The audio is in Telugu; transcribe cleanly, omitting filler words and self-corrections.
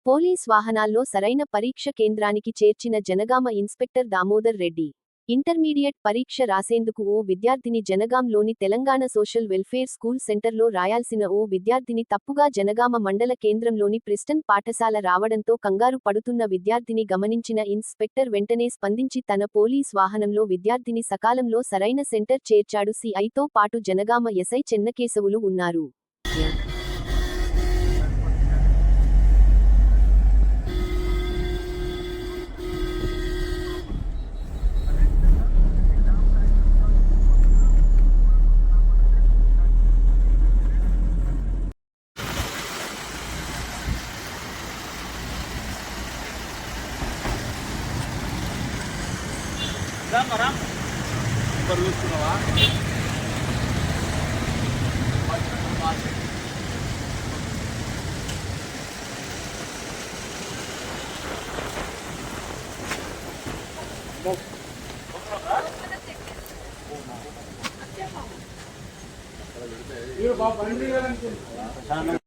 పోలీస్ వాహనాల్లో సరైన పరీక్ష కేంద్రానికి చేర్చిన జనగామ ఇన్స్పెక్టర్ దామోదర్ రెడ్డి. ఇంటర్మీడియట్ పరీక్ష రాసేందుకు ఓ విద్యార్థిని జనగాంలోని తెలంగాణ సోషల్ వెల్ఫేర్ స్కూల్ సెంటర్లో రాయాల్సిన ఓ విద్యార్థిని తప్పుగా జనగామ మండల కేంద్రంలోని ప్రిస్టన్ పాఠశాల రావడంతో కంగారు పడుతున్న విద్యార్థిని గమనించిన ఇన్స్పెక్టర్ వెంటనే స్పందించి తన పోలీస్ వాహనంలో విద్యార్థిని సకాలంలో సరైన సెంటర్ చేర్చాడు. సిఐతో పాటు జనగామ ఎస్ఐ చెన్నకేశవులు ఉన్నారు. Ram, perlu semua. Iya, bawa banding kan.